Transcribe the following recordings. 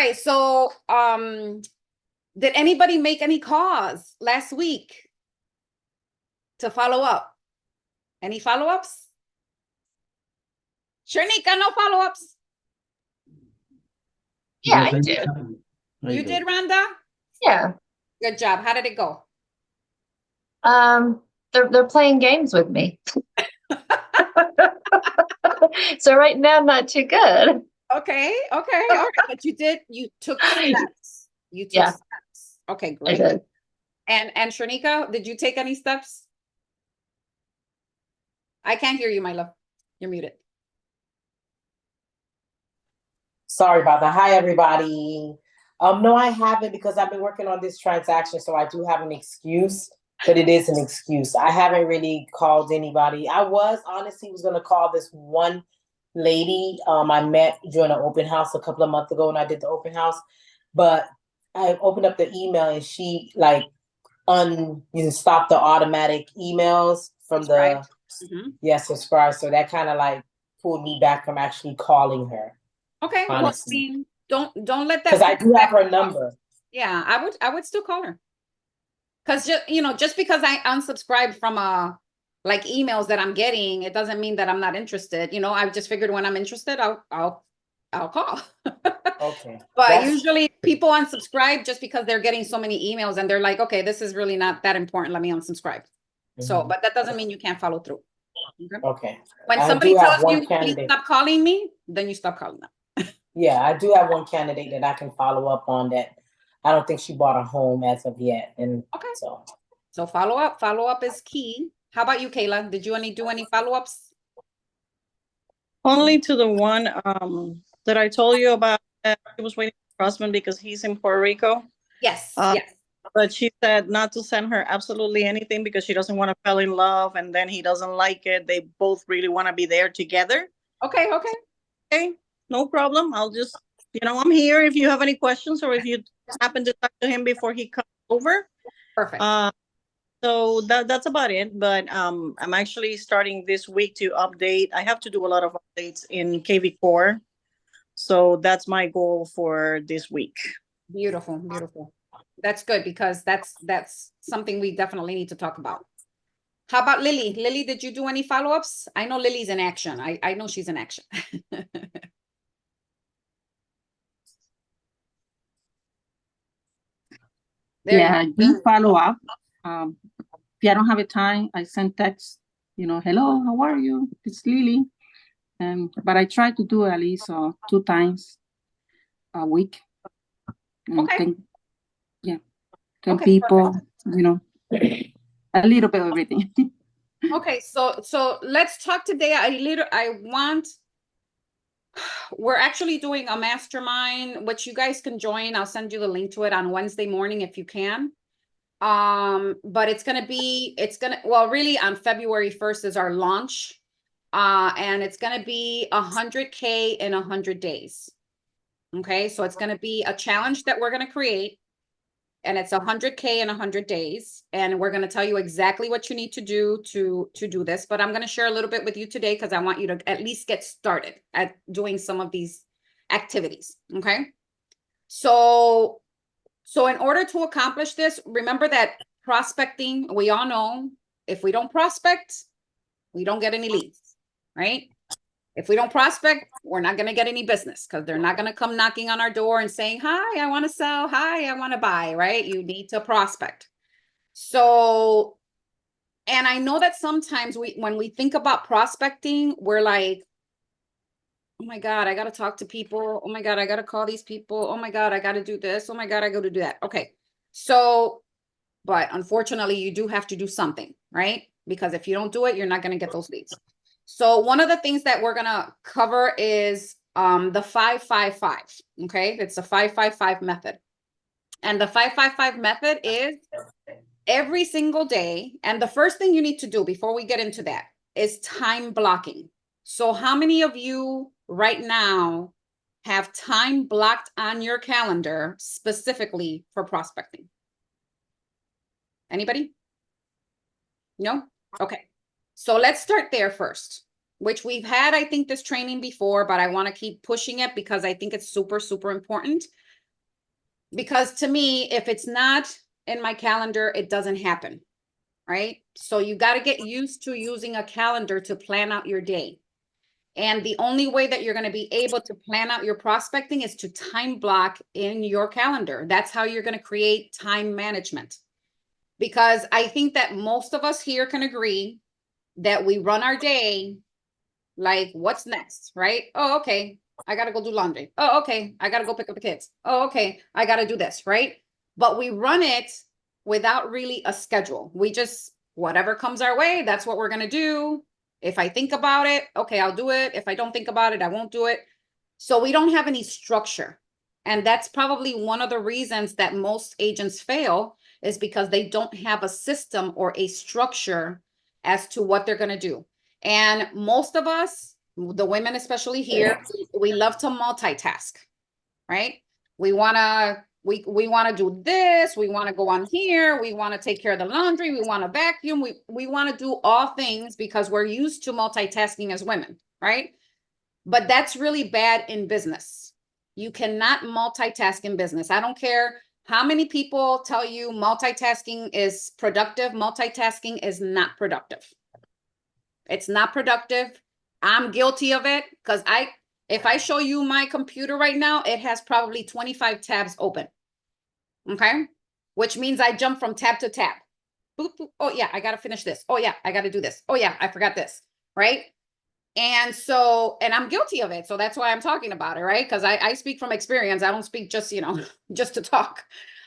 right. So, did anybody make any calls last week to follow up? Any follow-ups? Sharnika, no follow-ups? Yeah, I did. You did, Rhonda? Yeah. Good job. How did it go? They're playing games with me. So right now, not too good. Okay, all right. But you took steps. You took steps. Okay, I great. did. And Sharnika, did you take any steps? I can't hear you, my love. You're muted. Sorry about that. Hi, everybody. No, I haven't, because I've been working on this transaction, so I do have an excuse, but it is an excuse. I haven't really called anybody. I was going to call this one lady I met during an open house a couple of months ago when I did the open house, but I opened up the email and she stopped the automatic emails from the subscribe. So that kind of like pulled me back from actually calling her. Okay, honestly. Well, don't let that, because I do have her number. Yeah, I would still call her. Because just because I unsubscribed from like emails that I'm getting, it doesn't mean that I'm not interested. I just figured when I'm interested, I'll call. Okay. But usually people unsubscribe just because they're getting so many emails and they're like, okay, this is really not that important. Let me unsubscribe. So, but that doesn't mean you can't follow through. Okay. When somebody tells you, please stop calling me, then you stop calling them. Yeah, I do have one candidate that I can follow up on that. I don't think she bought a home as of yet. And so follow up is key. How about you, Kayla? Did you do any follow-ups? Only to the one that I told you about. I was waiting for her husband because he's in Puerto Rico. Yes. But she said not to send her absolutely anything because she doesn't want to fall in love and then he doesn't like it. They both really want to be there together. Okay. No problem. I'll just, I'm here if you have any questions or if you happen to talk to him before he comes over. Perfect. So that's about it. But I'm actually starting this week to update. I have to do a lot of updates in kvCORE. So that's my goal for this week. Beautiful. That's good because that's something we definitely need to talk about. How about Lily? Lily, did you do any follow-ups? I know Lily's in action. I know she's in action. I do follow up. If I don't have a time, I send text, hello, how are you? It's Lily. But I try to do at least 2 times a week. Okay. 10 people, a little bit of everything. Okay, so let's talk today. We're actually doing a mastermind, which you guys can join. I'll send you the link to it on Wednesday morning if you can. But really on February 1st is our launch. And it's gonna be 100K in 100 days. Okay, so it's gonna be a challenge that we're gonna create. And it's 100K in 100 days. And we're going to tell you exactly what you need to do to do this. But I'm going to share a little bit with you today because I want you to at least get started at doing some of these activities. Okay. So in order to accomplish this, remember that prospecting, we all know if we don't prospect, we don't get any leads, right? If we don't prospect, we're not going to get any business because they're not going to come knocking on our door and saying, hi, I want to sell. Hi, I want to buy, right? You need to prospect. So, and I know that sometimes when we think about prospecting, we're like, oh my God, I got to talk to people. Oh my God, I got to call these people. Oh my God, I got to do this. Oh my God, I got to do that. Okay. So, but unfortunately, you do have to do something, right? Because if you don't do it, you're not going to get those leads. So one of the things that we're going to cover is the 5-5-5. Okay. It's the 5-5-5 method. And the 5-5-5 method is every single day. And the first thing you need to do before we get into that is time blocking. So how many of you right now have time blocked on your calendar specifically for prospecting? Anybody? No? Okay. So let's start there first, which we've had, I think, this training before, but I want to keep pushing it because I think it's super, super important Because to me, if it's not in my calendar, it doesn't happen, right? So you got to get used to using a calendar to plan out your day. And the only way that you're going to be able to plan out your prospecting is to time block in your calendar. That's how you're going to create time management. Because I think that most of us here can agree that we run our day like, what's next, right? Oh, okay, I got to go do laundry. Oh, okay, I got to go pick up the kids. Oh, okay, I got to do this, right? But we run it without really a schedule. We just, whatever comes our way, that's what we're going to do. If I think about it, okay, I'll do it. If I don't think about it, I won't do it. So we don't have any structure. And that's probably one of the reasons that most agents fail, is because they don't have a system or a structure as to what they're going to do. And most of us, the women especially here, we love to multitask, right? We want to do this, we want to go on here, we want to take care of the laundry, we want to vacuum, we want to do all things because we're used to multitasking as women, right? But that's really bad in business. You cannot multitask in business. I don't care how many people tell you multitasking is productive. Multitasking is not productive. It's not productive. I'm guilty of it because if I show you my computer right now, it has probably 25 tabs open. Okay. Which means I jump from tab to tab. Boop, boop. Oh yeah, I got to finish this. Oh yeah, I got to do this. Oh yeah, I forgot this. Right. And so, and I'm guilty of it. So that's why I'm talking about it, right? Because I speak from experience. I don't speak just, just to talk.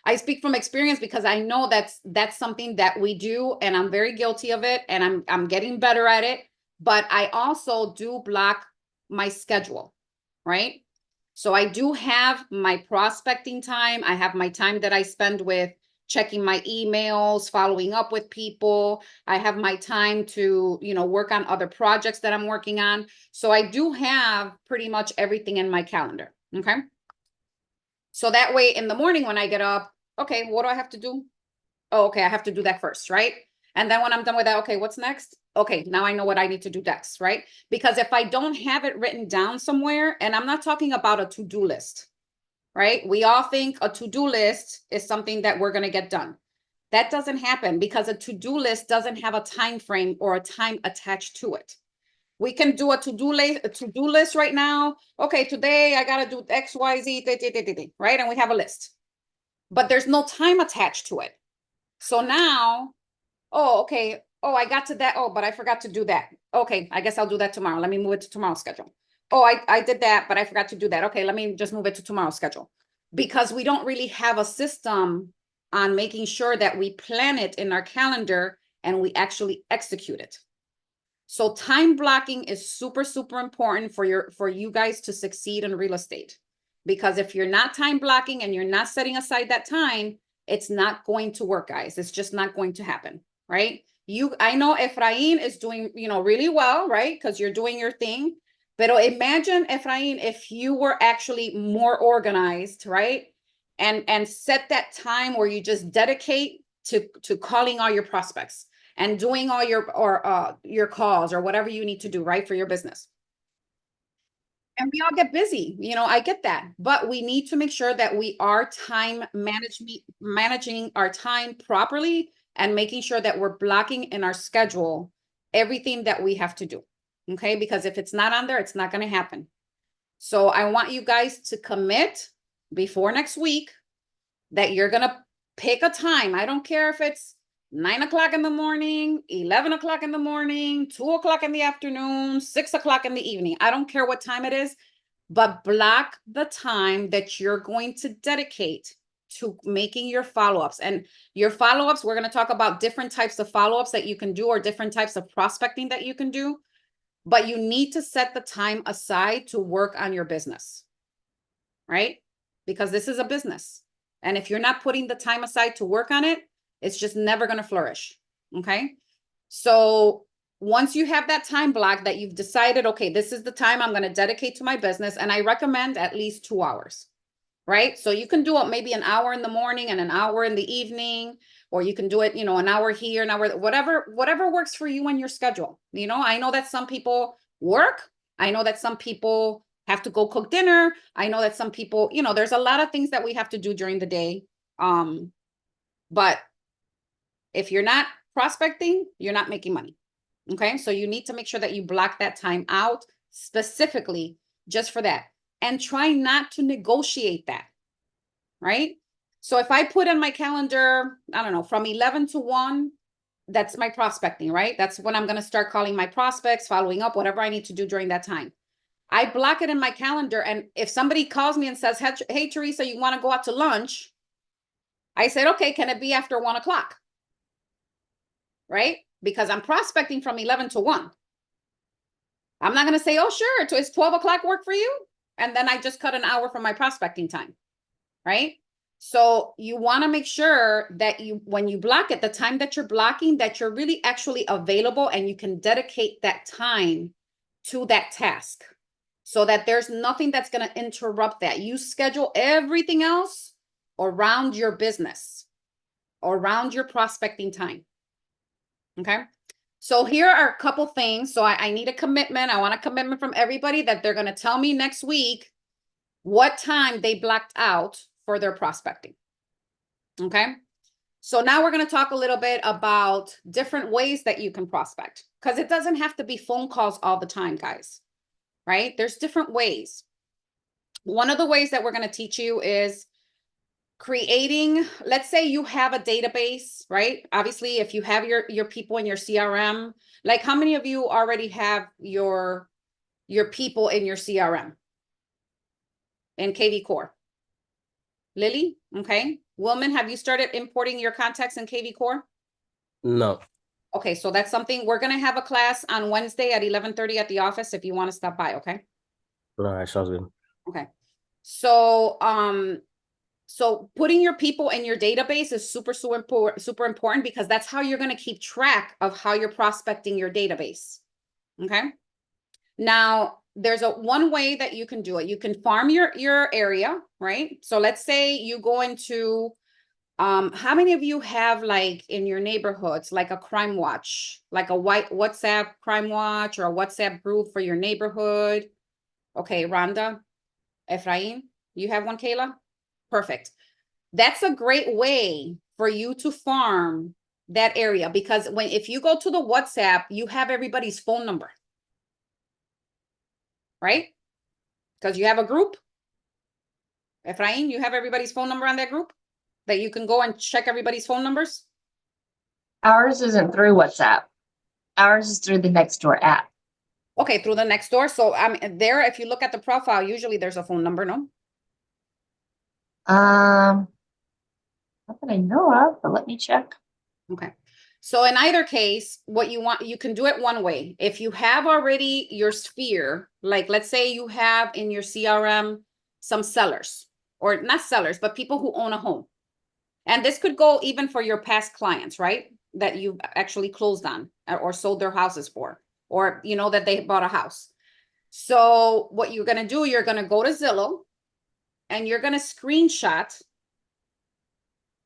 I speak from experience because I know that's something that we do, and I'm very guilty of it, and I'm getting better at it. But I also do block my schedule, right? So I do have my prospecting time. I have my time that I spend with checking my emails, following up with people. I have my time to, work on other projects that I'm working on. So I do have pretty much everything in my calendar. Okay. So that way in the morning when I get up, okay, what do I have to do? Oh, okay, I have to do that first, right? And then when I'm done with that, okay, what's next? Okay, now I know what I need to do next, right? Because if I don't have it written down somewhere, and I'm not talking about a to-do list, right? We all think a to-do list is something that we're going to get done. That doesn't happen because a to-do list doesn't have a time frame or a time attached to it. We can do a to-do list right now. Okay, today I got to do X, Y, Z, right? And we have a list, but there's no time attached to it. So now, oh, okay. Oh, I got to that. Oh, but I forgot to do that. Okay, I guess I'll do that tomorrow. Let me move it to tomorrow's schedule. Oh, I did that, but I forgot to do that. Okay, let me just move it to tomorrow's schedule. Because we don't really have a system on making sure that we plan it in our calendar and we actually execute it. So time blocking is super, super important for you guys to succeed in real estate. Because if you're not time blocking and you're not setting aside that time, it's not going to work, guys. It's just not going to happen, right? I know Efrain is doing, really well, right? Because you're doing your thing. But imagine, Efrain, if you were actually more organized, right? And set that time where you just dedicate to calling all your prospects and doing all your calls or whatever you need to do, right, for your business. And we all get busy, I get that, but we need to make sure that we are managing our time properly and making sure that we're blocking in our schedule everything that we have to do. Okay, because if it's not on there, it's not going to happen. So I want you guys to commit before next week that you're going to pick a time. I don't care if it's 9 o'clock in the morning, 11 o'clock in the morning, 2 o'clock in the afternoon, 6 o'clock in the evening. I don't care what time it is, but block the time that you're going to dedicate to making your follow-ups. And your follow-ups, we're going to talk about different types of follow-ups that you can do or different types of prospecting that you can do. But you need to set the time aside to work on your business, right? Because this is a business. And if you're not putting the time aside to work on it, it's just never going to flourish. Okay. So once you have that time block that you've decided, okay, this is the time I'm going to dedicate to my business. And I recommend at least 2 hours, right? So you can do it maybe an hour in the morning and an hour in the evening, or you can do it, an hour here, an hour, whatever works for you and your schedule. I know that some people work. I know that some people have to go cook dinner. I know that some people, you know, there's a lot of things that we have to do during the day. But if you're not prospecting, you're not making money. Okay, so you need to make sure that you block that time out specifically just for that, and try not to negotiate that, right? So if I put in my calendar, I don't know, from 11 to 1, that's my prospecting, right? That's when I'm going to start calling my prospects, following up, whatever I need to do during that time. I block it in my calendar. And if somebody calls me and says, hey, Teresa, you want to go out to lunch? I said, okay, can it be after 1 o'clock? Right? Because I'm prospecting from 11 to 1. I'm not going to say, oh, sure, is 12 o'clock work for you? And then I just cut an hour from my prospecting time, right? So you want to make sure that when you block it, the time that you're blocking, that you're really actually available and you can dedicate that time to that task so that there's nothing that's going to interrupt that. You schedule everything else around your business, around your prospecting time. Okay. So here are a couple things. So I need a commitment. I want a commitment from everybody that they're going to tell me next week what time they blocked out for their prospecting. Okay. So now we're going to talk a little bit about different ways that you can prospect, because it doesn't have to be phone calls all the time, guys, right? There's different ways. One of the ways that we're going to teach you is creating, let's say you have a database, right? Obviously, if you have your people in your CRM, like how many of you already have your people in your CRM in kvCORE? Lily, okay. Wilman, have you started importing your contacts in kvCORE? No. Okay, so that's something we're going to have a class on Wednesday at 11:30 at the office if you want to stop by, okay? All right, sounds good. Okay. So, so putting your people in your database is super important because that's how you're going to keep track of how you're prospecting your database. Okay. Now, there's one way that you can do it. You can farm your area, right? So let's say you go into, how many of you have like in your neighborhoods, like a crime watch, like a white WhatsApp crime watch or a WhatsApp group for your neighborhood? Okay, Rhonda, Ephraim, you have one, Kayla? Perfect. That's a great way for you to farm that area, because if you go to the WhatsApp, you have everybody's phone number, right? Because you have a group. Ephraim, you have everybody's phone number on that group that you can go and check everybody's phone numbers. Ours isn't through WhatsApp. Ours is through the Nextdoor app. Okay, through the Nextdoor. So there, if you look at the profile, usually there's a phone number, no? Not that I know of, but let me check. Okay. So in either case, what you want, you can do it one way. If you have already your sphere, like let's say you have in your CRM some sellers, or not sellers, but people who own a home. And this could go even for your past clients, right? That you've actually closed on or sold their houses for, or, you know, that they bought a house. So what you're going to do, you're going to go to Zillow and you're going to screenshot.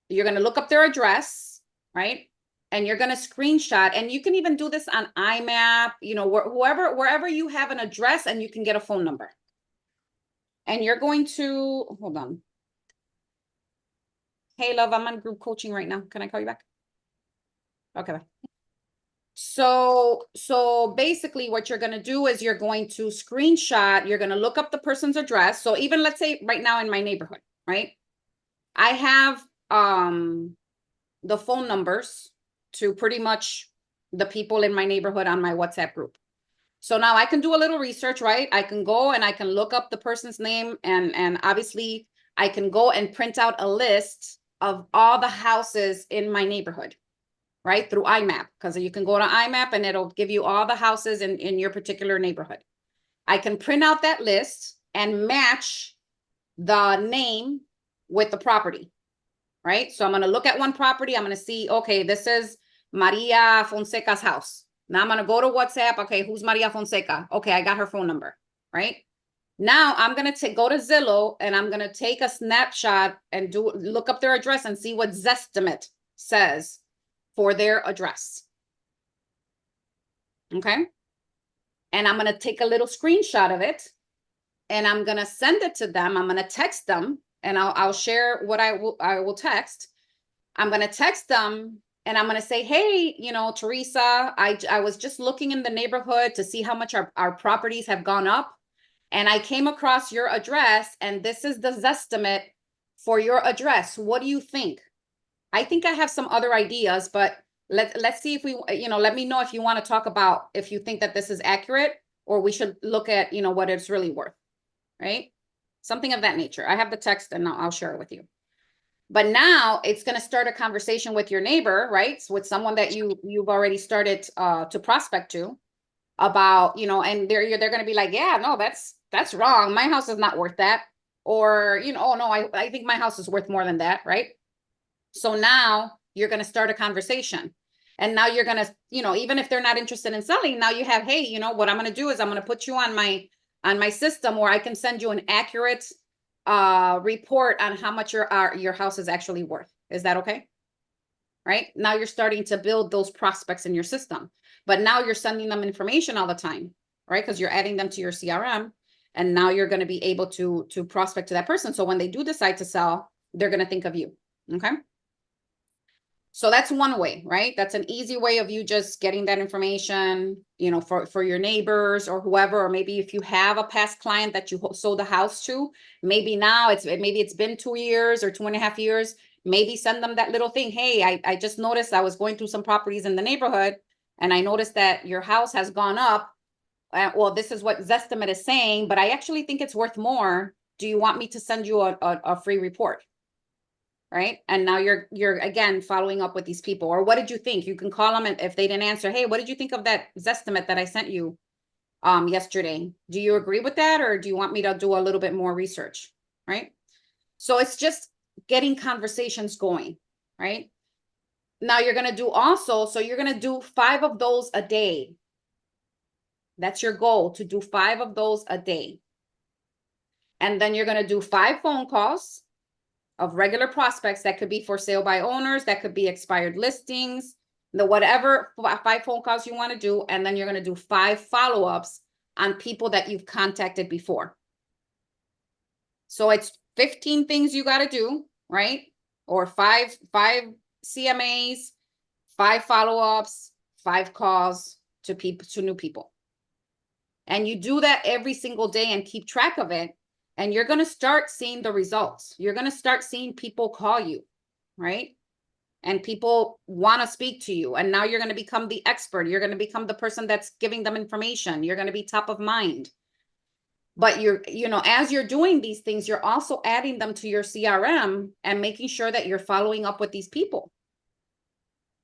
You're going to look up their address, right? And you're going to screenshot, and you can even do this on IMAP, you know, wherever you have an address and you can get a phone number. And you're going to, hold on. Hey, love, I'm on group coaching right now. Can I call you back? Okay, bye. So basically what you're going to do is you're going to screenshot, you're going to look up the person's address. So even let's say right now in my neighborhood, right? I have the phone numbers to pretty much the people in my neighborhood on my WhatsApp group. So now I can do a little research, right? I can go and I can look up the person's name, and obviously I can go and print out a list of all the houses in my neighborhood, right? Through IMAP, because you can go to IMAP and it'll give you all the houses in your particular neighborhood. I can print out that list and match the name with the property, right? So I'm going to look at one property. I'm going to see, okay, this is Maria Fonseca's house. Now I'm going to go to WhatsApp. Okay, who's Maria Fonseca? Okay, I got her phone number, right? Now I'm going to go to Zillow and I'm going to take a snapshot and look up their address and see what Zestimate says for their address. Okay. And I'm going to take a little screenshot of it and I'm gonna send it to them. I'm gonna text them, and I'll share what I will text. I'm gonna text them, and I'm gonna say, hey, you know, Teresa, I was just looking in the neighborhood to see how much our properties have gone up, and I came across your address, and this is the Zestimate for your address. What do you think? I think I have some other ideas, but let's see if we, you know, let me know if you want to talk about if you think that this is accurate, or we should look at, you know, what it's really worth, right? Something of that nature. I have the text, and I'll share it with you. But now it's going to start a conversation with your neighbor, right? So with someone that you've already started to prospect to about, you know, and they're going to be like, yeah, no, that's wrong. My house is not worth that. Or, you know, oh no, I think my house is worth more than that, right? So now you're going to start a conversation. And now you're going to, you know, even if they're not interested in selling, now you have, hey, you know, what I'm going to do is I'm going to put you on my system where I can send you an accurate report on how much your house is actually worth. Is that okay? Right? Now you're starting to build those prospects in your system, but now you're sending them information all the time, right? Because you're adding them to your CRM, and now you're going to be able to prospect to that person. So when they do decide to sell, they're going to think of you. Okay. So that's one way, right? That's an easy way of you just getting that information, you know, for your neighbors or whoever, or maybe if you have a past client that you sold the house to, maybe now maybe it's been 2 years or 2.5 years, maybe send them that little thing. Hey, I just noticed I was going through some properties in the neighborhood, and I noticed that your house has gone up. Well, this is what Zestimate is saying, but I actually think it's worth more. Do you want me to send you a free report? Right? And now you're again following up with these people. Or what did you think? You can call them, and if they didn't answer, hey, what did you think of that Zestimate that I sent you yesterday? Do you agree with that, or do you want me to do a little bit more research? Right? So it's just getting conversations going, right? Now you're going to do also, so you're going to do 5 of those a day. That's your goal, to do 5 of those a day. And then you're going to do 5 phone calls of regular prospects. That could be for sale by owners, that could be expired listings, the whatever 5 phone calls you want to do. And then you're going to do 5 follow-ups on people that you've contacted before. So it's 15 things you got to do, right? Or 5 CMAs, 5 follow-ups, 5 calls to new people. And you do that every single day and keep track of it. And you're going to start seeing the results. You're going to start seeing people call you, right? And people want to speak to you. And now you're going to become the expert. You're going to become the person that's giving them information. You're going to be top of mind. But you know, as you're doing these things, you're also adding them to your CRM and making sure that you're following up with these people.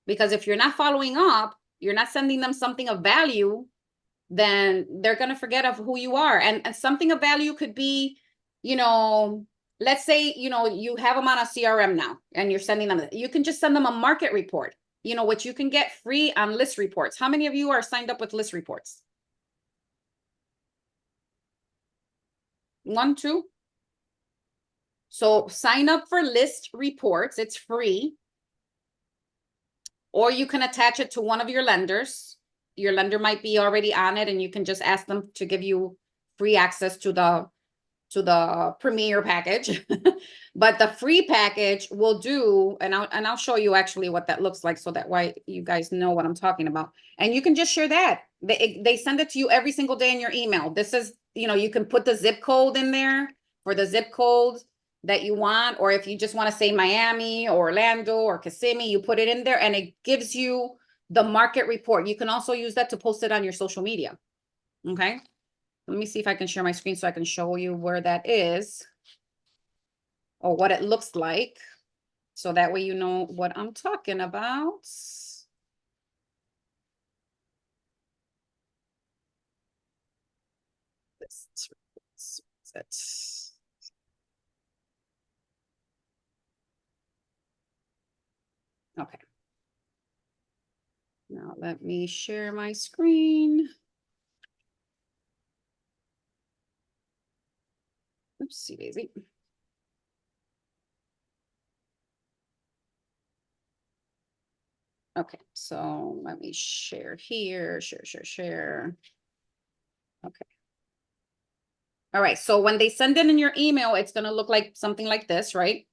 Because if you're not following up, you're not sending them something of value, then they're going to forget of who you are. And something of value could be, you know, let's say, you know, you have them on a CRM now and you're sending them, you can just send them a market report, you know, which you can get free on list reports. How many of you are signed up with list reports? 1, 2. So sign up for list reports. It's free. Or you can attach it to one of your lenders. Your lender might be already on it, and you can just ask them to give you free access to the premier package. But the free package will do, and I'll show you actually what that looks like, so that way you guys know what I'm talking about. And you can just share that. They send it to you every single day in your email. This is, you know, you can put the zip code in there for the zip code that you want, or if you just want to say Miami or Orlando or Kissimmee, you put it in there and it gives you the market report. You can also use that to post it on your social media. Okay. Let me see if I can share my screen so I can show you where that is or what it looks like. So that way you know what I'm talking about. Okay. Now let me share my screen. Oopsie daisy. Okay, so let me share here, share. Okay. All right, so when they send it in your email, it's gonna look like something like this, right?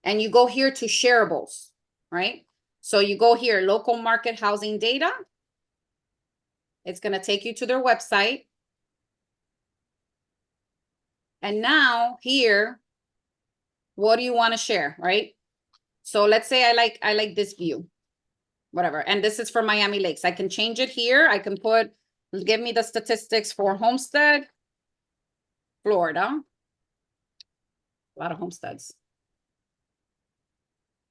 And you go here to shareables, right? So you go here, local market housing data. It's gonna take you to their website. And now here, what do you want to share, right? So let's say I like this view, whatever. And this is for Miami Lakes. I can change it here. I can put, give me the statistics for Homestead, Florida. A lot of homesteads.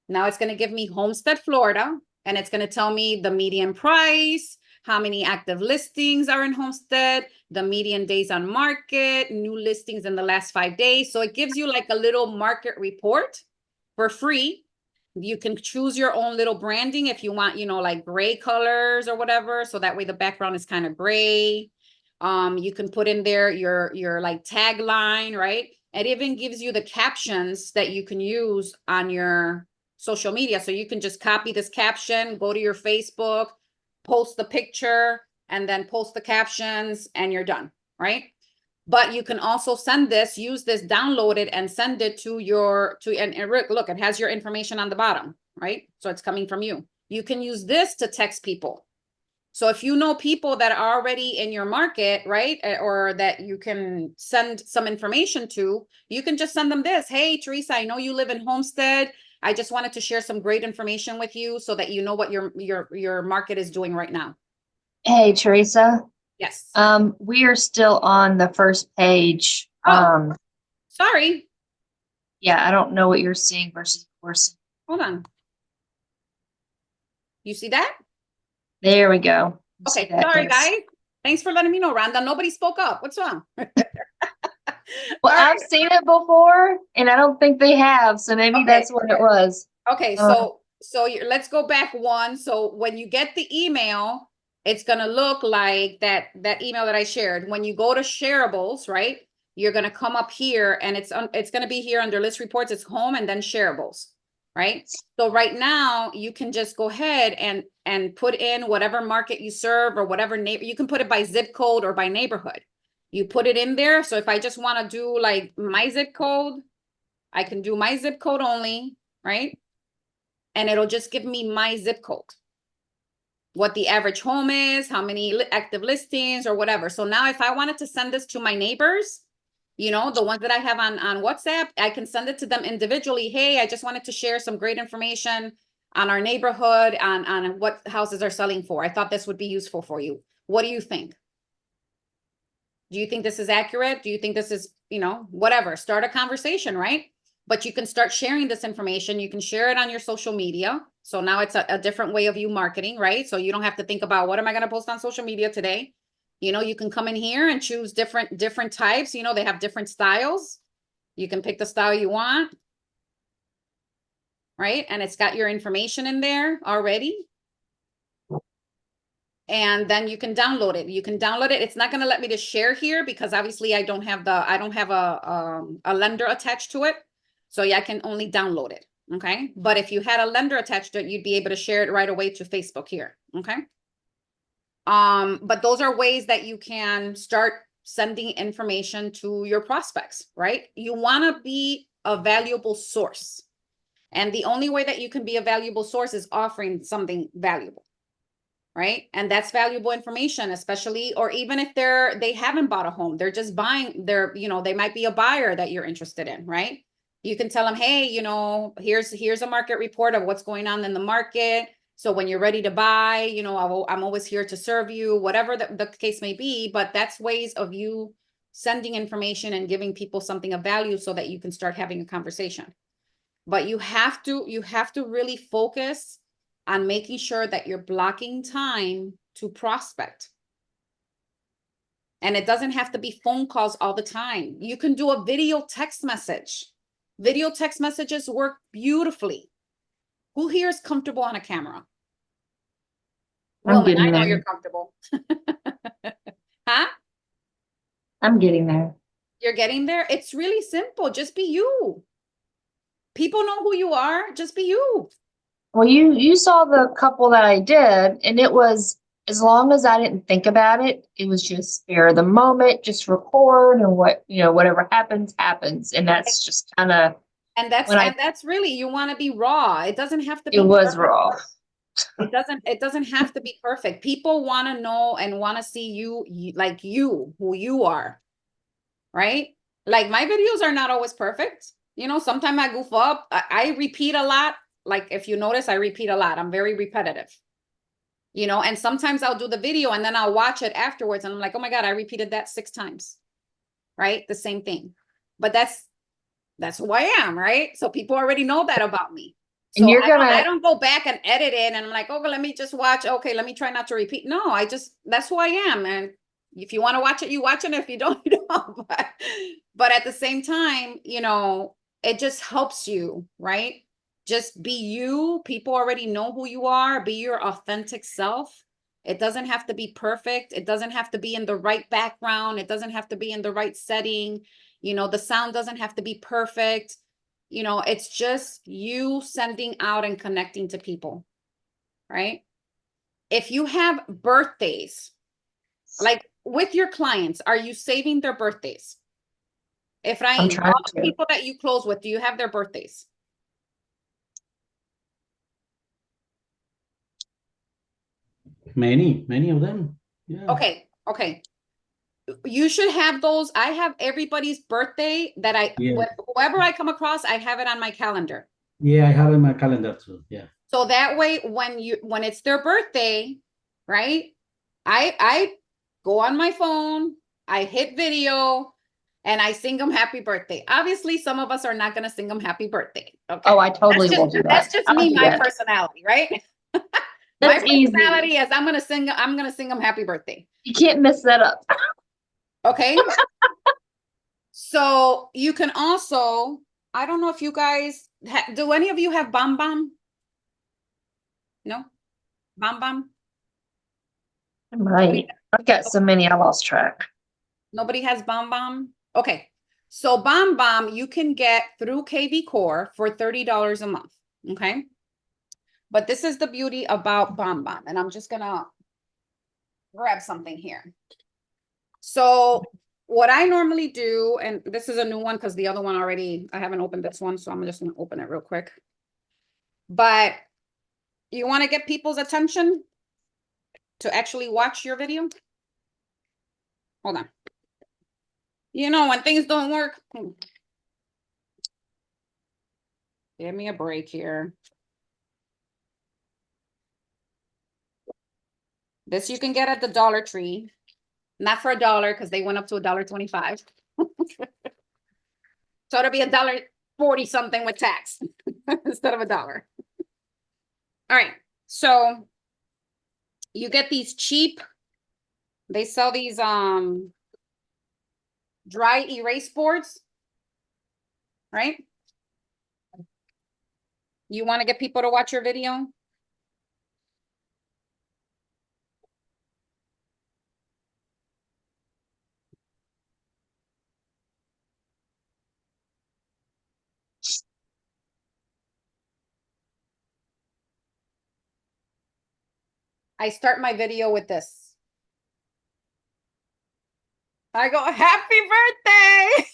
Now it's going to give me Homestead, Florida, and it's going to tell me the median price, how many active listings are in Homestead, the median days on market, new listings in the last 5 days. So it gives you like a little market report for free. You can choose your own little branding if you want, you know, like gray colors or whatever. So that way the background is kind of gray. You can put in there your like tagline, right? It even gives you the captions that you can use on your social media. So you can just copy this caption, go to your Facebook, post the picture, and then post the captions, and you're done, right? But you can also send this, use this, download it, and send it to your, and look, it has your information on the bottom, right? So it's coming from you. You can use this to text people. So if you know people that are already in your market, right, or that you can send some information to, you can just send them this. Hey, Teresa, I know you live in Homestead. I just wanted to share some great information with you so that you know what your market is doing right now. Hey, Teresa. Yes. We are still on the first page. Oh. Sorry. Yeah, I don't know what you're seeing versus course. Hold on. You see that? There we go. Okay, sorry, guys. Thanks for letting me know, Rhonda. Nobody spoke up. What's wrong? Well, I've seen it before, and I don't think they have, so maybe Okay. that's what it was. Okay, so let's go back one. So when you get the email, it's gonna look like that email that I shared. When you go to shareables, right? You're gonna come up here, and it's gonna be here under list reports. It's home and then shareables, right? So right now you can just go ahead and put in whatever market you serve or whatever neighbor. You can put it by zip code or by neighborhood. You put it in there. So if I just want to do like my zip code, I can do my zip code only, right? And it'll just give me my zip code, what the average home is, how many active listings or whatever. So now if I wanted to send this to my neighbors, you know, the ones that I have on WhatsApp, I can send it to them individually. Hey, I just wanted to share some great information on our neighborhood, on what houses are selling for. I thought this would be useful for you. What do you think? Do you think this is accurate? Do you think this is, you know, whatever, start a conversation, right? But you can start sharing this information. You can share it on your social media. So now it's a different way of you marketing, right? So you don't have to think about what am I going to post on social media today? You know, you can come in here and choose different types. You know, they have different styles. You can pick the style you want, right? And it's got your information in there already. And then you can download it. You can download it. It's not going to let me to share here because obviously I don't have a lender attached to it. So yeah, I can only download it. Okay. But if you had a lender attached to it, you'd be able to share it right away to Facebook here. Okay. But those are ways that you can start sending information to your prospects, right? You want to be a valuable source. And the only way that you can be a valuable source is offering something valuable. Right. And that's valuable information, especially, or even if they haven't bought a home, they're just buying, they might be a buyer that you're interested in, right? You can tell them, hey, you know, here's a market report of what's going on in the market. So when you're ready to buy, you know, I'm always here to serve you, whatever the case may be. But that's ways of you sending information and giving people something of value so that you can start having a conversation. But you have to really focus on making sure that you're blocking time to prospect. And it doesn't have to be phone calls all the time. You can do a video text message. Video text messages work beautifully. Who here is comfortable on a camera? Woman, I know you're comfortable. Huh? I'm getting there. You're getting there? It's really simple. Just be you. People know who you are. Just be you. Well, you saw the couple that I did, and it was as long as I didn't think about it, it was just spare the moment, just record and whatever happens, happens. And that's just kind of And that's really, you want to be raw. It doesn't have to be it was perfect. raw. It doesn't have to be perfect. People want to know and want to see like you, who you are, right? Like my videos are not always perfect. You know, sometimes I goof up. I repeat a lot. Like if you notice, I repeat a lot. I'm very repetitive. You know, and sometimes I'll do the video and then I'll watch it afterwards and I'm like, oh my God, I repeated that 6 times, right? The same thing. But that's who I am, right? So people already know that about me. So And you're I gonna don't go back and edit it and I'm like, okay, let me just watch. Okay, let me try not to repeat. No, that's who I am. And if you want to watch it, you watch it. If you don't, you don't. But at the same time, you know, it just helps you, right? Just be you. People already know who you are. Be your authentic self. It doesn't have to be perfect. It doesn't have to be in the right background. It doesn't have to be in the right setting. You know, the sound doesn't have to be perfect. You know, it's just you sending out and connecting to people, right? If you have birthdays, like with your clients, are you saving their birthdays? I'm Efrain, trying all the to. people that you close with, do you have their birthdays? Many of them. Yeah. Okay. You should have those. I have everybody's birthday that Yeah. whoever I come across, I have it on my calendar. Yeah, I have in my calendar too. Yeah. So that way, when it's their birthday, right? I go on my phone, I hit video, and I sing them happy birthday. Obviously, some of us are not gonna sing them happy birthday. Okay. Oh, I totally will do that. That's just I'll me, do my that. personality, right? My That's easy. personality is I'm gonna sing them happy birthday. You can't mess that up. Okay. So you can also, I don't know if you guys do any of you have Bam Bam? No? Bam Bam? Right. I've got so many I lost track. Nobody has Bam Bam? Okay. So Bam Bam you can get through kvCORE for $30 a month. Okay. But this is the beauty about Bam Bam. And I'm just gonna grab something here. So what I normally do, and this is a new one because the other one already, I haven't opened this one, so I'm just gonna open it real quick. But you want to get people's attention to actually watch your video? Hold on. You know, when things don't work, give me a break here. This you can get at the Dollar Tree. Not for $1 because they went up to $1.25. So it'll be $1.40 something with tax instead of $1. All right. So you get these cheap, they sell these dry erase boards, right? You want to get people to watch your video? I start my video with this. I go, happy birthday.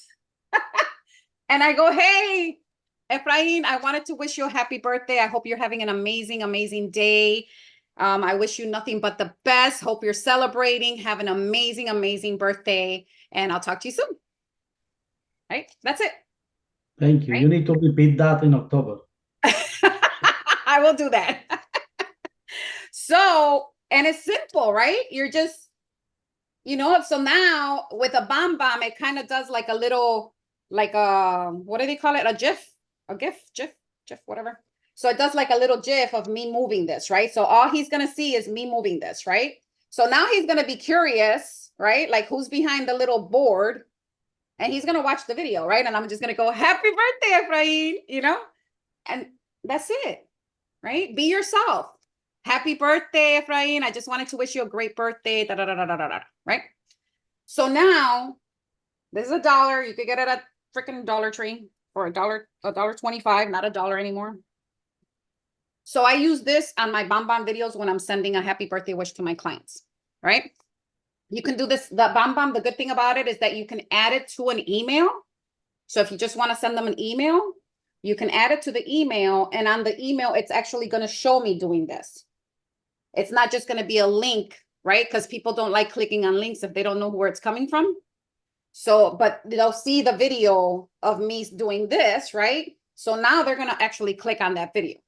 And I go, hey, Efrain, I wanted to wish you a happy birthday. I hope you're having an amazing, amazing day. I wish you nothing but the best. Hope you're celebrating. Have an amazing, amazing birthday. And I'll talk to you soon. Right? That's it. Thank you. Right? You need to repeat that in October. I will do that. So, and it's simple, right? You're just, you know, so now with a Bam Bam, it kind of does like a little, like a, what do they call it? A GIF, whatever. So it does like a little GIF of me moving this, right? So all he's going to see is me moving this, right? So now he's going to be curious, right? Like who's behind the little board, and he's going to watch the video, right? And I'm just going to go, happy birthday, Efrain, you know? And that's it, right? Be yourself. Happy birthday, Efrain. I just wanted to wish you a great birthday, da, da, da, da, da, da, da, right? So now this is $1. You could get it at freaking Dollar Tree for $1.25, not $1 anymore. So I use this on my BombBomb videos when I'm sending a happy birthday wish to my clients, right? You can do this, the BombBomb, the good thing about it is that you can add it to an email. So if you just want to send them an email, you can add it to the email, and on the email, it's actually going to show me doing this. It's not just going to be a link, right? Because people don't like clicking on links if they don't know where it's coming from. So, but they'll see the video of me doing this, right? So now they're going to actually click on that video,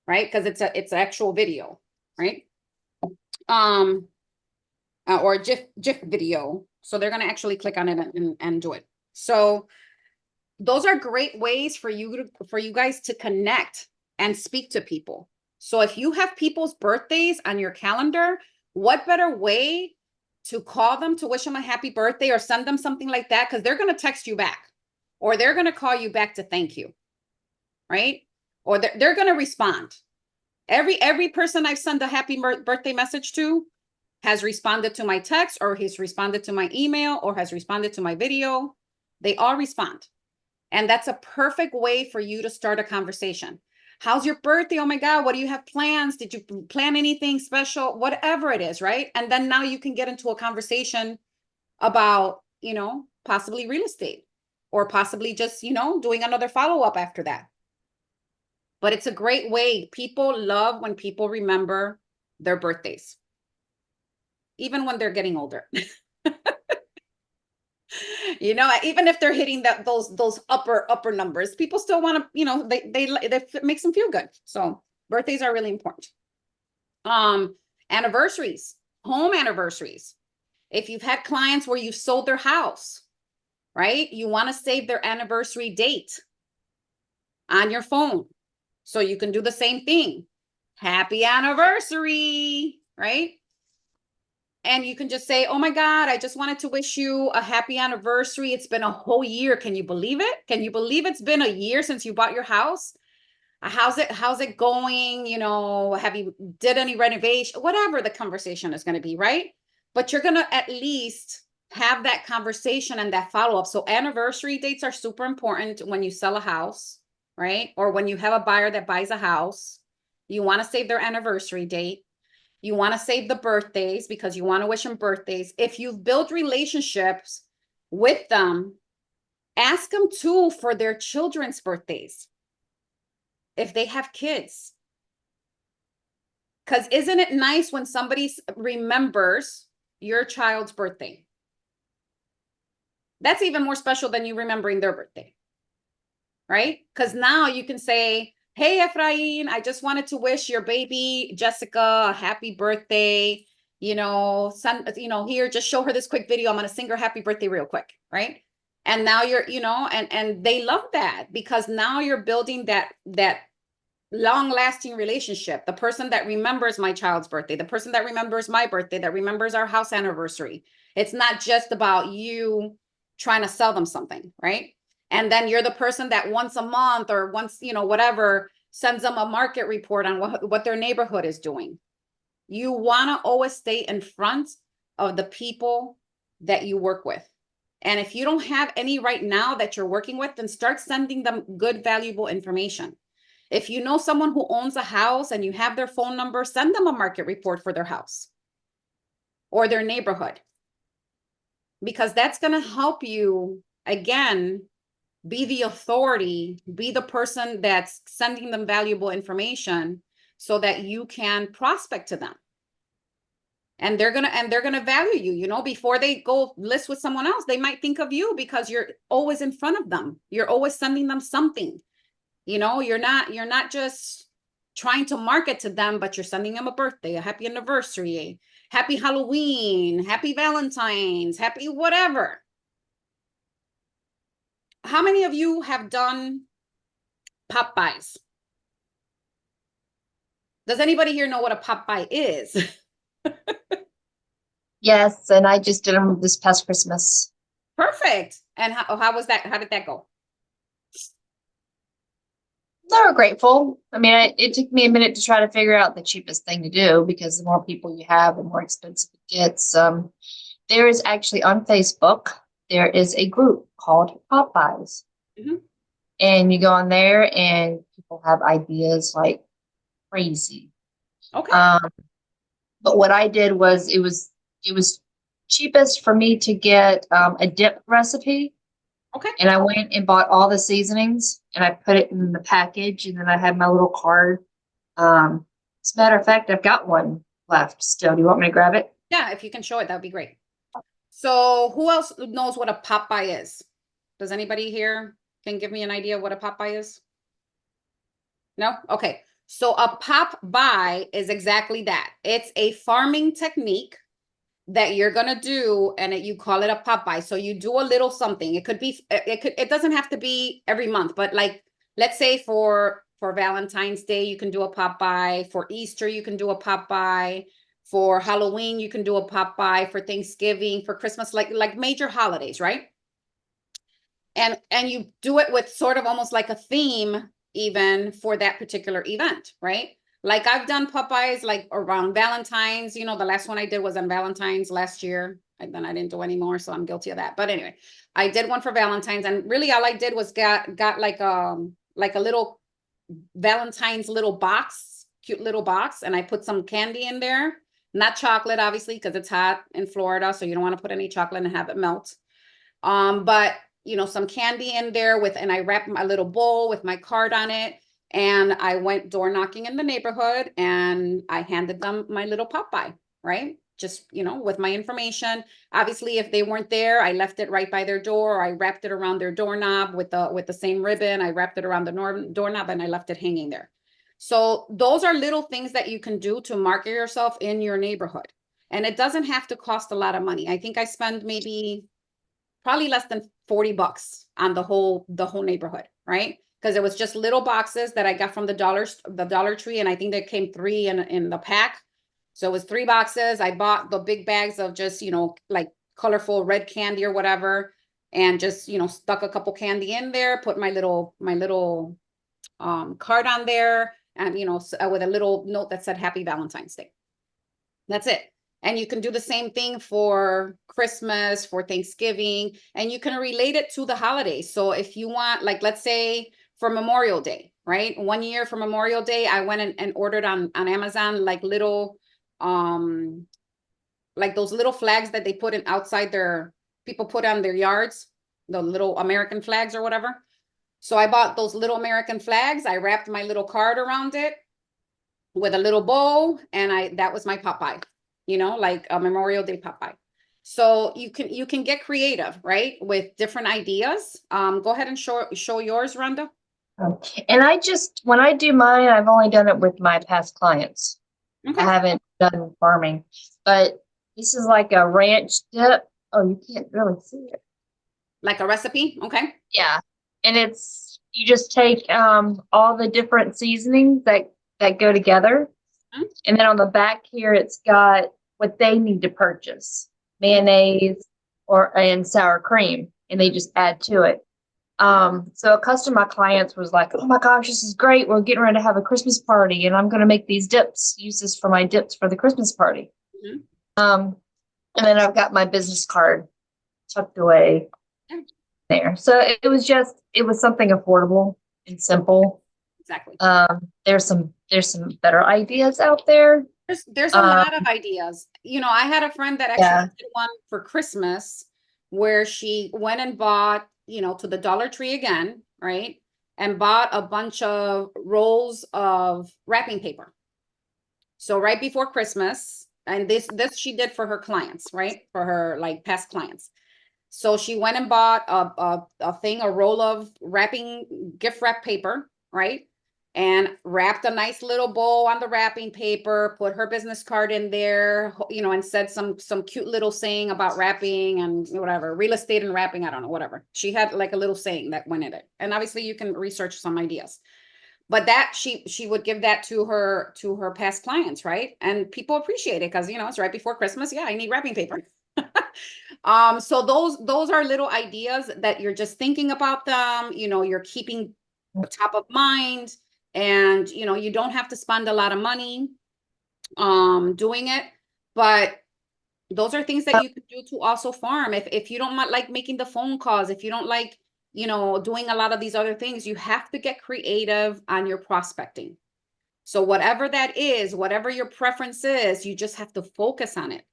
right? Because it's an actual video, right? Or a GIF video. So they're going to actually click on it and do it. So those are great ways for you guys to connect and speak to people. So if you have people's birthdays on your calendar, what better way to call them to wish them a happy birthday or send them something like that? Because they're going to text you back, or they're going to call you back to thank you, right? Or they're going to respond. Every person I've sent a happy birthday message to has responded to my text, or he's responded to my email, or has responded to my video. They all respond. And that's a perfect way for you to start a conversation. How's your birthday? Oh my God, what do you have plans? Did you plan anything special? Whatever it is, right? And then now you can get into a conversation about, possibly real estate, or possibly just, doing another follow-up after that. But it's a great way. People love when people remember their birthdays, even when they're getting older. Even if they're hitting those upper numbers, people still want to, it makes them feel good. So birthdays are really important. Anniversaries, home anniversaries. If you've had clients where you've sold their house, right? You want to save their anniversary date on your phone. So you can do the same thing. Happy anniversary, right? And you can just say, oh my God, I just wanted to wish you a happy anniversary. It's been a whole year. Can you believe it? Can you believe it's been a year since you bought your house? How's it going? Have you did any renovation? Whatever the conversation is going to be, right? But you're going to at least have that conversation and that follow-up. So anniversary dates are super important when you sell a house, right? Or when you have a buyer that buys a house, you want to save their anniversary date. You want to save the birthdays because you want to wish them birthdays. If you've built relationships with them, ask them too for their children's birthdays, if they have kids. Because isn't it nice when somebody remembers your child's birthday? That's even more special than you remembering their birthday, right? Because now you can say, hey, Efrain, I just wanted to wish your baby, Jessica, a happy birthday. Here, just show her this quick video. I'm going to sing her happy birthday real quick, right? And now you're, and they love that because now you're building that long-lasting relationship. The person that remembers my child's birthday, the person that remembers my birthday, that remembers our house anniversary. It's not just about you trying to sell them something, right? And then you're the person that once a month or once, whatever, sends them a market report on what their neighborhood is doing. You want to always stay in front of the people that you work with. And if you don't have any right now that you're working with, then start sending them good, valuable information. If you know someone who owns a house and you have their phone number, send them a market report for their house or their neighborhood. Because that's going to help you, again, be the authority, be the person that's sending them valuable information so that you can prospect to them. And they're gonna value you, before they go list with someone else, they might think of you because you're always in front of them. You're always sending them something. You're not just trying to market to them, but you're sending them a birthday, a happy anniversary, a happy Halloween, happy Valentine's, happy whatever. How many of you have done pop buys? Does anybody here know what a pop buy is? Yes, and I just did them this past Christmas. Perfect. And how was that? How did that go? They were grateful. I mean, it took me a minute to try to figure out the cheapest thing to do because the more people you have, the more expensive it gets. There is actually on Facebook, there is a group called Pop Buys. Mm-hmm. And you go on there and people have ideas like crazy. Okay. But what I did was it was cheapest for me to get a dip recipe. Okay. And I went and bought all the seasonings and I put it in the package, and then I had my little card. As a matter of fact, I've got one left still. Do you want me to grab it? Yeah, if you can show it, that'd be great. So who else knows what a Popeye is? Does anybody here can give me an idea of what a Popeye is? No? Okay. So a pop-by is exactly that. It's a farming technique that you're gonna do, and you call it a pop-by. So you do a little something. It could be, it doesn't have to be every month, but like, let's say for Valentine's Day, you can do a pop-by. For Easter, you can do a pop-by. For Halloween, you can do a pop-by. For Thanksgiving, for Christmas, like major holidays, right? And you do it with sort of almost like a theme even for that particular event, right? Like I've done Popeyes like around Valentine's, you know, the last one I did was on Valentine's last year. And then I didn't do any more, so I'm guilty of that. But anyway, I did one for Valentine's, and really all I did was got like a little Valentine's little box, cute little box, and I put some candy in there. Not chocolate, obviously, because it's hot in Florida, so you don't want to put any chocolate and have it melt. But you know, some candy in there and I wrapped my little bowl with my card on it. And I went door knocking in the neighborhood, and I handed them my little Popeye, right? Just, you know, with my information. Obviously, if they weren't there, I left it right by their door. I wrapped it around their doorknob with the same ribbon. I wrapped it around the doorknob, and I left it hanging there. So those are little things that you can do to market yourself in your neighborhood. And it doesn't have to cost a lot of money. I think I spend probably less than $40 on the whole neighborhood, right? Because it was just little boxes that I got from the Dollar Tree, and I think there came 3 in the pack. So it was 3 boxes. I bought the big bags of just, you know, like colorful red candy or whatever, and just, you know, stuck a couple candy in there, put my little card on there, and, you know, with a little note that said Happy Valentine's Day. That's it. And you can do the same thing for Christmas, for Thanksgiving, and you can relate it to the holidays. So if you want, like, let's say for Memorial Day, right? One year for Memorial Day, I went and ordered on Amazon, like little, like those little flags that they put in outside people put on their yards, the little American flags or whatever. So I bought those little American flags. I wrapped my little card around it with a little bow, and that was my Popeye. You know, like a Memorial Day Popeye. So you can get creative, right? With different ideas. Go ahead and show yours, Rhonda. And when I do mine, I've only done it with my past clients. Okay. I haven't done farming, but this is like a ranch dip. Oh, you can't really see it. Like a recipe, okay? Yeah, and you just take all the different seasonings that go together. And then on the back here, it's got what they need to purchase, mayonnaise and sour cream, and they just add to it. So a customer of my clients was like, oh my gosh, this is great. We're getting ready to have a Christmas party, and I'm going to make these dips, use this for my dips for the Christmas party. And then I've got my business card tucked away there. So it was something affordable and simple. Exactly. There's some better ideas out there. There's a lot of ideas. You know, I had a friend that actually did one for Christmas where she went and bought, you know, to the Dollar Tree again, right? And bought a bunch of rolls of wrapping paper. So right before Christmas, and this she did for her clients, right? For her like past clients. So she went and bought a roll of gift wrap paper, right? And wrapped a nice little bow on the wrapping paper, put her business card in there, you know, and said some cute little saying about wrapping and whatever, real estate and wrapping, I don't know, whatever. She had like a little saying that went in it. And obviously you can research some ideas. But that she would give that to her past clients, right? And people appreciate it because, you know, it's right before Christmas. Yeah, I need wrapping paper. So those are little ideas that you're just thinking about them, you know, you're keeping top of mind. And, you know, you don't have to spend a lot of money doing it, but those are things that you could do to also farm. If you don't like making the phone calls, if you don't like, you know, doing a lot of these other things, you have to get creative on your prospecting. So whatever that is, whatever your preference is, you just have to focus on it.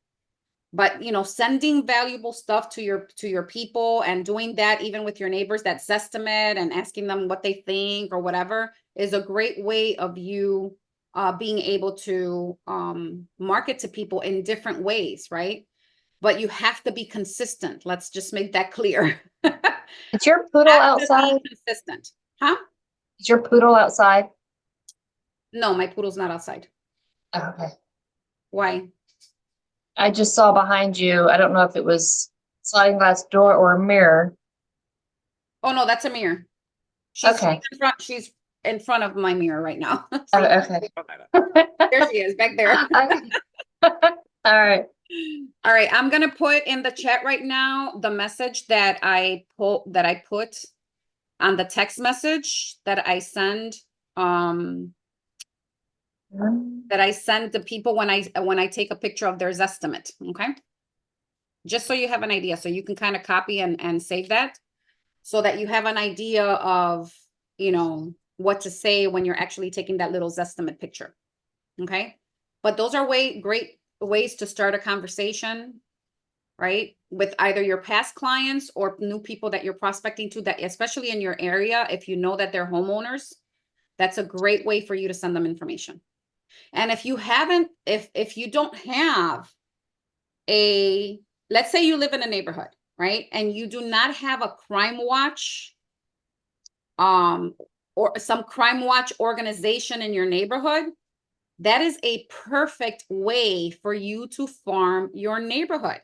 But, you know, sending valuable stuff to your people and doing that even with your neighbors, that Zestimate, and asking them what they think or whatever, is a great way of you being able to market to people in different ways, right? But you have to be consistent. Let's just make that clear. Is your poodle Have to be outside? consistent. Huh? Is your poodle outside? No, my poodle's not outside. Oh, okay. Why? I just saw behind you. I don't know if it was sliding glass door or a mirror. Oh no, that's a mirror. She's Okay. she's in front of my mirror right now. Oh, okay. There she is, back there. Okay. All right. All right, I'm gonna put in the chat right now the message that I put on the text message that I send to people when I take a picture of their Zestimate, okay? Just so you have an idea, so you can kind of copy and save that, so that you have an idea of, you know, what to say when you're actually taking that little Zestimate picture, okay? But those are great ways to start a conversation, right? With either your past clients or new people that you're prospecting to, that especially in your area, if you know that they're homeowners, that's a great way for you to send them information. And if you don't have let's say you live in a neighborhood, right? And you do not have a crime watch, or some crime watch organization in your neighborhood, that is a perfect way for you to farm your neighborhood,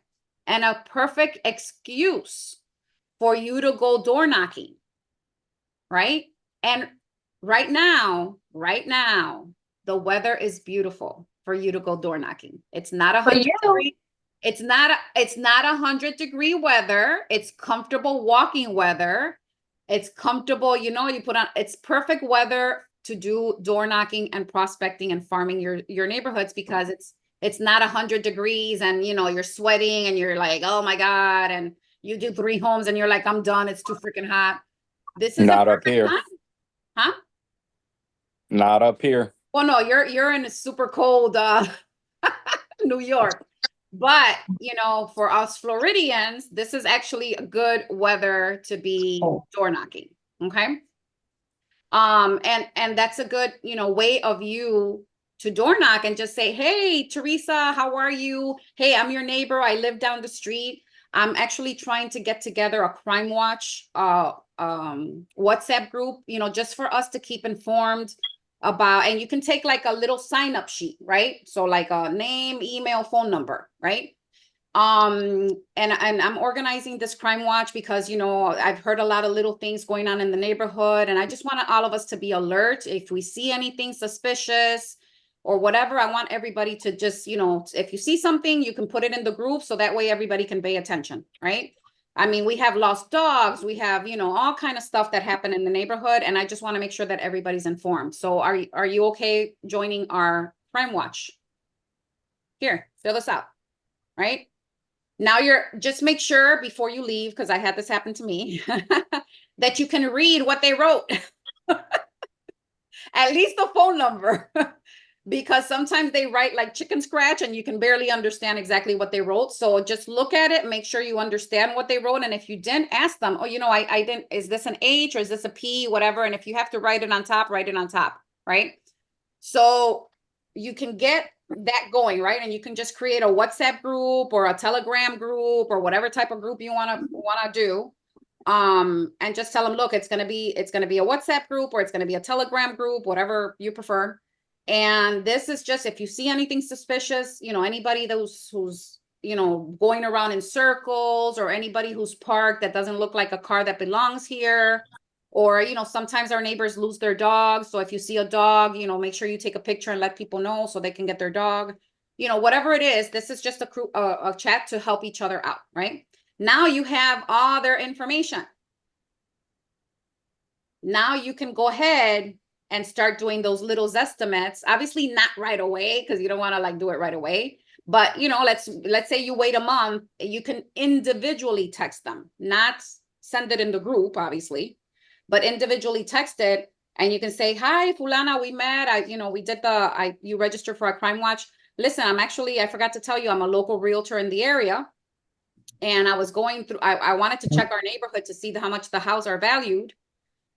and a perfect excuse for you to go door knocking, right? And right now, the weather is beautiful for you to go door knocking. It's not 100 degrees. It's not 100-degree weather. It's comfortable walking weather. It's comfortable, you know, it's perfect weather to do door knocking and prospecting and farming your neighborhoods, because it's not 100 degrees and, you know, you're sweating and you're like, oh my God. And you do 3 homes and you're like, I'm done. It's too freaking hot. This is Not up here. time. Huh? Not up here. Well, no, you're in a super cold New York. But, you know, for us Floridians, this is actually a good weather to be door knocking. Okay. And that's a good, you know, way of you to door knock and just say, hey, Teresa, how are you? Hey, I'm your neighbor. I live down the street. I'm actually trying to get together a crime watch WhatsApp group, you know, just for us to keep informed about, and you can take like a little sign up sheet, right? So like a name, email, phone number, right? And I'm organizing this crime watch because, you know, I've heard a lot of little things going on in the neighborhood, and I just want all of us to be alert. If we see anything suspicious or whatever, I want everybody to just, you know, if you see something, you can put it in the group so that way everybody can pay attention, right? I mean, we have lost dogs, we have, you know, all kind of stuff that happen in the neighborhood, and I just want to make sure that everybody's informed. So are you okay joining our crime watch? Here, fill this out, right? Now just make sure before you leave, because I had this happen to me, that you can read what they wrote. At least the phone number. Because sometimes they write like chicken scratch and you can barely understand exactly what they wrote. So just look at it, make sure you understand what they wrote. And if you didn't, ask them, oh, you know, I didn't, is this an H or is this a P, whatever. And if you have to write it on top, write it on top, right? So you can get that going, right? And you can just create a WhatsApp group or a Telegram group or whatever type of group you want to do. And just tell them, look, it's going to be a WhatsApp group or it's going to be a Telegram group, whatever you prefer. And this is just, if you see anything suspicious, you know, anybody who's, you know, going around in circles, or anybody who's parked that doesn't look like a car that belongs here, or, you know, sometimes our neighbors lose their dogs. So if you see a dog, you know, make sure you take a picture and let people know so they can get their dog, you know, whatever it is. This is just a chat to help each other out, right? Now you have all their information. Now you can go ahead and start doing those little Zestimates. Obviously not right away, because you don't want to like do it right away. But, you know, let's say you wait a month, you can individually text them, not send it in the group, obviously, but individually text it And you can say, hi, Fulana, we met. We did you registered for a crime watch. Listen, I forgot to tell you, I'm a local realtor in the area. And I was going through, I wanted to check our neighborhood to see how much the houses are valued.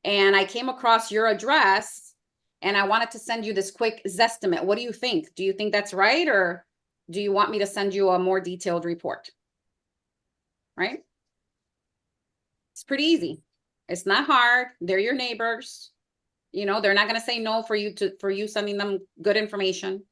And I came across your address and I wanted to send you this quick Zestimate. What do you think? Do you think that's right? Or do you want me to send you a more detailed report? Right? It's pretty easy. It's not hard. They're your neighbors. They're not going to say no for you sending them good information.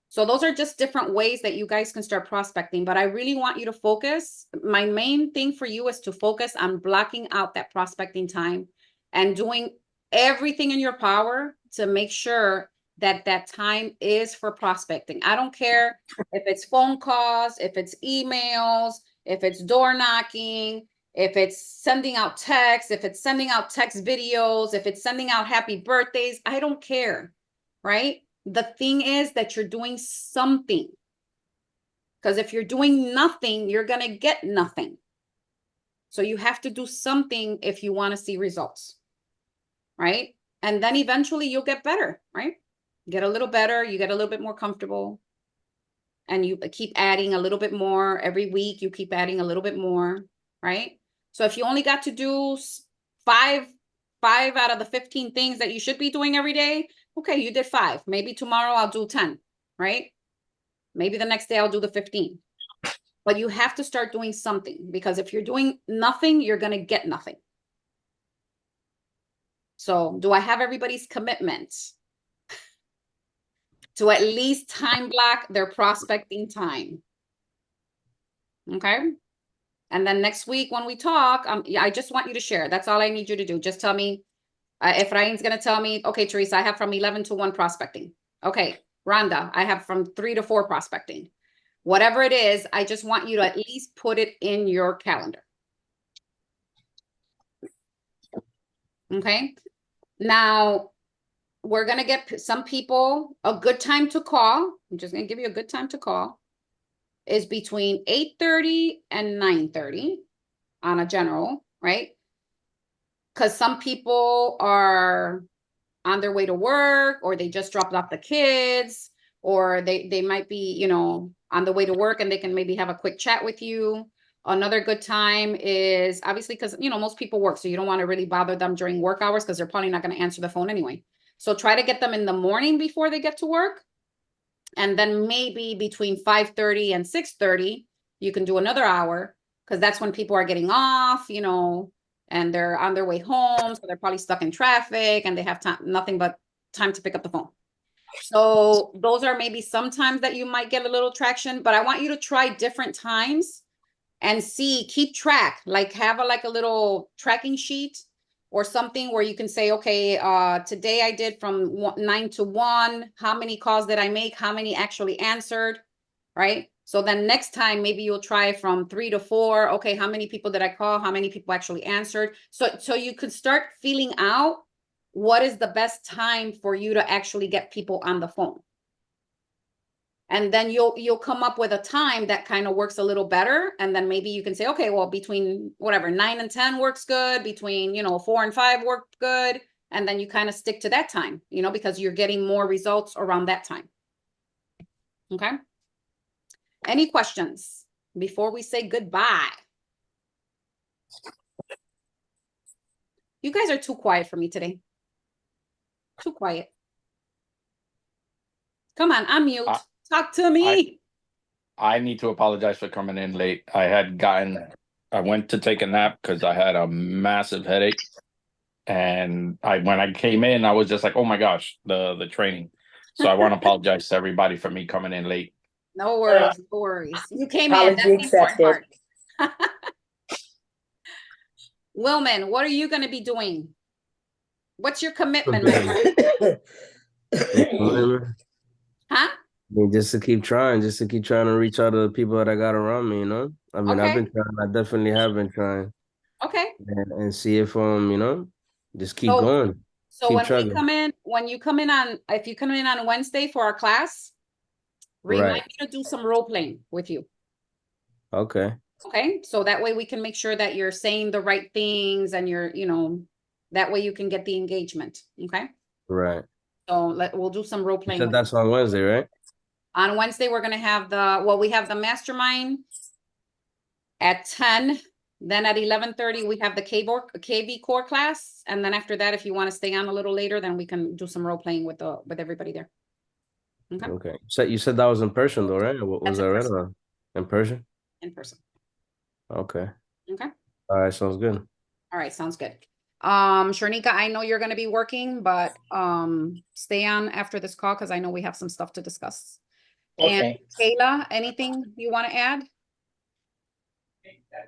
So those are just different ways that you guys can start prospecting. But I really want you to focus. My main thing for you is to focus on blocking out that prospecting time and doing everything in your power to make sure that that time is for prospecting. I don't care if it's phone calls, if it's emails, if it's door knocking, if it's sending out texts, if it's sending out text videos, if it's sending out happy birthdays, I don't care, right? The thing is that you're doing something. Because if you're doing nothing, you're going to get nothing. So you have to do something if you want to see results, right? And then eventually you'll get better, right? Get a little better, you get a little bit more comfortable. And you keep adding a little bit more every week, you keep adding a little bit more, right? So if you only got to do five out of the 15 things that you should be doing every day, okay, you did 5. Maybe tomorrow I'll do 10, right? Maybe the next day I'll do the 15. But you have to start doing something, because if you're doing nothing, you're going to get nothing. So do I have everybody's commitment to at least time block their prospecting time? Okay. And then next week when we talk, I just want you to share. That's all I need you to do. Just tell me, if Ryan's going to tell me, okay, Teresa, I have from 11 to 1 prospecting. Okay, Rhonda, I have from 3 to 4 prospecting. Whatever it is, I just want you to at least put it in your calendar. Okay. Now, we're going to get some people a good time to call. I'm just going to give you a good time to call. Is between 8:30 and 9:30 on a general, right? Because some people are on their way to work, or they just dropped off the kids, or they might be, on the way to work and they can maybe have a quick chat with you. Another good time is obviously because, most people work, so you don't want to really bother them during work hours because they're probably not going to answer the phone anyway. So try to get them in the morning before they get to work. And then maybe between 5:30 and 6:30, you can do another hour, because that's when people are getting off, and they're on their way home. So they're probably stuck in traffic and they have nothing but time to pick up the phone. So those are maybe some times that you might get a little traction, but I want you to try different times and keep track, like have a little tracking sheet or something where you can say, okay, today I did from 9 to 1. How many calls did I make? How many actually answered, right? So then next time, maybe you'll try from 3 to 4. Okay, how many people did I call? How many people actually answered? So you could start feeling out what is the best time for you to actually get people on the phone. And then you'll come up with a time that kind of works a little better. And then maybe you can say, okay, well, between whatever, 9 and 10 works good. Between, 4 and 5 work good. And then you kind of stick to that time, because you're getting more results around that time. Okay. Any questions before we say goodbye? You guys are too quiet for me today. Too quiet. Come on, unmute. Talk to me. I need to apologize for coming in late. I went to take a nap because I had a massive headache. And when I came in, I was just like, oh my gosh, the training. So I want to apologize to everybody for me coming in late. No worries, no worries. You came in, Apology that's the important accepted. part. Wilman, what are you going to be doing? What's your commitment, my friend? Huh? Just to keep trying to reach out to the people that I got around me, I've been trying. I definitely have been trying. Okay. And see if just keep going. So keep when chugging. if you come in on Wednesday for our class, remind me to do some role playing with you. Okay. Okay. So that way we can make sure that you're saying the right things and you're, That way you can get the engagement. Okay. Right. So we'll do some role You playing. said that's on Wednesday, right? On Wednesday, we're gonna have we have the mastermind at 10. Then at 11:30, we have the kvCORE class. And then after that, if you want to stay on a little later, then we can do some role playing with everybody there. Okay. Okay. So you said that was in person though, right? What was That's that in right? person. Or in person? In person. Okay. Okay. All right, sounds good. All right, sounds good. Sharnika, I know you're gonna be working, but stay on after this call because I know we have some stuff to discuss. And Okay. Kayla, anything you want to add?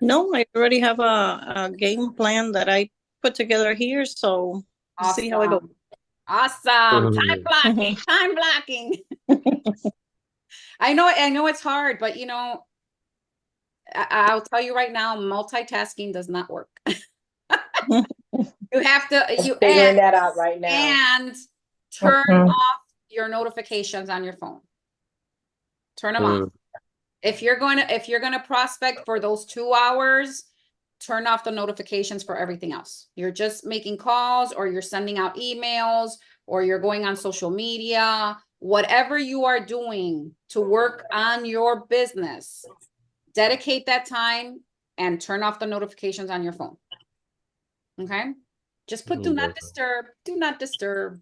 No, I already have a game plan that I put together here, so we'll see how it goes. Awesome. Time Mhm. blocking, time blocking. I know it's hard, but you know, I'll tell you right now, multitasking does not work. You have to Figuring that out right now. and turn off your notifications on your phone. Turn them off. If you're gonna prospect for those 2 hours, turn off the notifications for everything else. You're just making calls, or you're sending out emails, or you're going on social media, whatever you are doing to work on your business, dedicate that time and turn off the notifications on your phone. Okay. Just put do not disturb.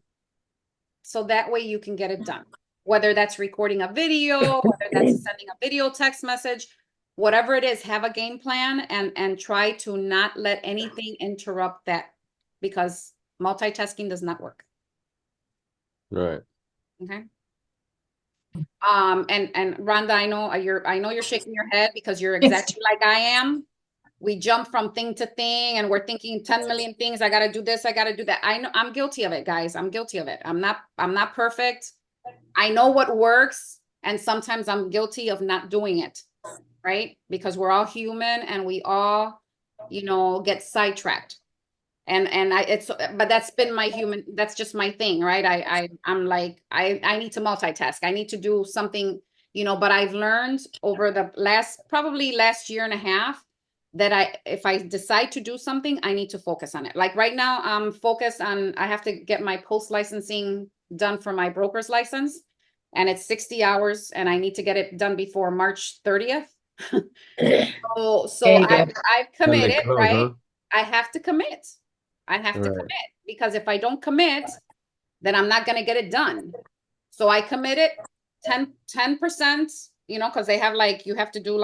So that way you can get it done. Whether that's recording a video, whether that's sending a video text message, whatever it is, have a game plan and try to not let anything interrupt that, because multitasking does not work. Right. Okay. And Rhonda, I know you're shaking your head because you're exactly like I am. We jump from thing to thing and we're thinking 10 million things. I got to do this. I got to do that. I know I'm guilty of it, guys. I'm guilty of it. I'm not perfect. I know what works. And sometimes I'm guilty of not doing it. Right. Because we're all human and we all, get sidetracked. But that's been that's just my thing. Right. I'm like, I need to multitask. I need to do something, but I've learned over the probably last year and a half that if I decide to do something, I need to focus on it. Like right now, I'm focused on, I have to get my post licensing done for my broker's license, and it's 60 hours and I need to get it done before March 30th. So I've committed, right? I have to commit. I have to commit, because if I don't commit, then I'm not going to get it done. So I committed 10%, because they have you have to do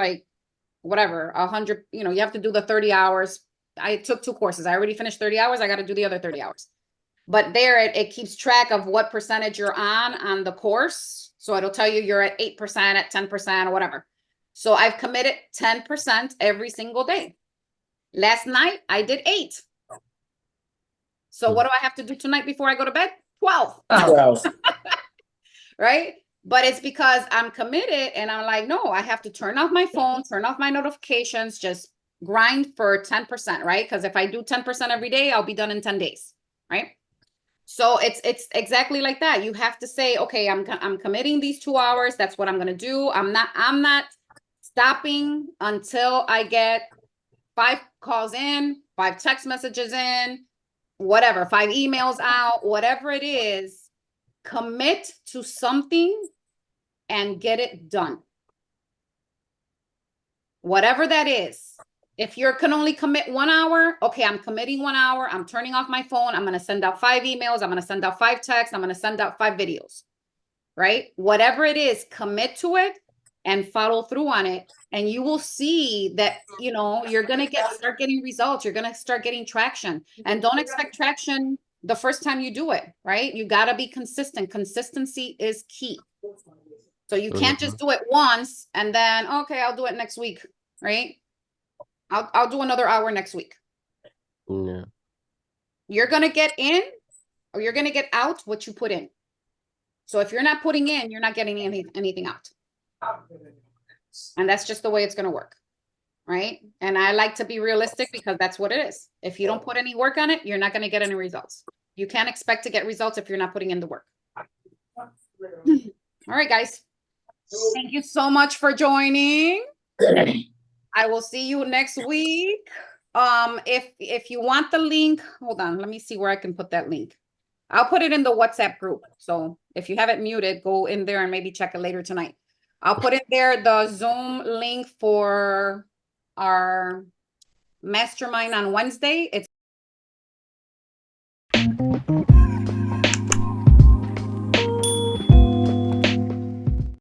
whatever, 100, you have to do the 30 hours. I took 2 courses. I already finished 30 hours. I got to do the other 30 hours. But there it keeps track of what percentage you're on the course. So it'll tell you you're at 8%, at 10%, or whatever. So I've committed 10% every single day. Last night I did 8. So what do I have to do tonight before I go to bed? 12. 12. Right? But it's because I'm committed and I'm like, no, I have to turn off my phone, turn off my notifications, just grind for 10%, right? Because if I do 10% every day, I'll be done in 10 days, right? So it's exactly like that. You have to say, okay, I'm committing these 2 hours. That's what I'm going to do. I'm not stopping until I get 5 calls in, 5 text messages in, whatever, 5 emails out, whatever it is. Commit to something and get it done. Whatever that is. If you can only commit 1 hour, okay, I'm committing 1 hour. I'm turning off my phone. I'm going to send out 5 emails. I'm going to send out 5 texts. I'm going to send out 5 videos, right? Whatever it is, commit to it and follow through on it. And you will see that, you're going to start getting results. You're going to start getting traction, and don't expect traction the first time you do it, right? You got to be consistent. Consistency is key. So you can't just do it once and then, okay, I'll do it next week, right? I'll do another hour next week. Yeah. You're going to get in or you're going to get out what you put in. So if you're not putting in, you're not getting anything out. And that's just the way it's going to work, right? And I like to be realistic because that's what it is. If you don't put any work on it, you're not going to get any results. You can't expect to get results if you're not putting in the work. All right, guys. Thank you so much for joining. I will see you next week. If you want the link, hold on, let me see where I can put that link. I'll put it in the WhatsApp group. So if you have it muted, go in there and maybe check it later tonight. I'll put in there the Zoom link for our mastermind on Wednesday. It's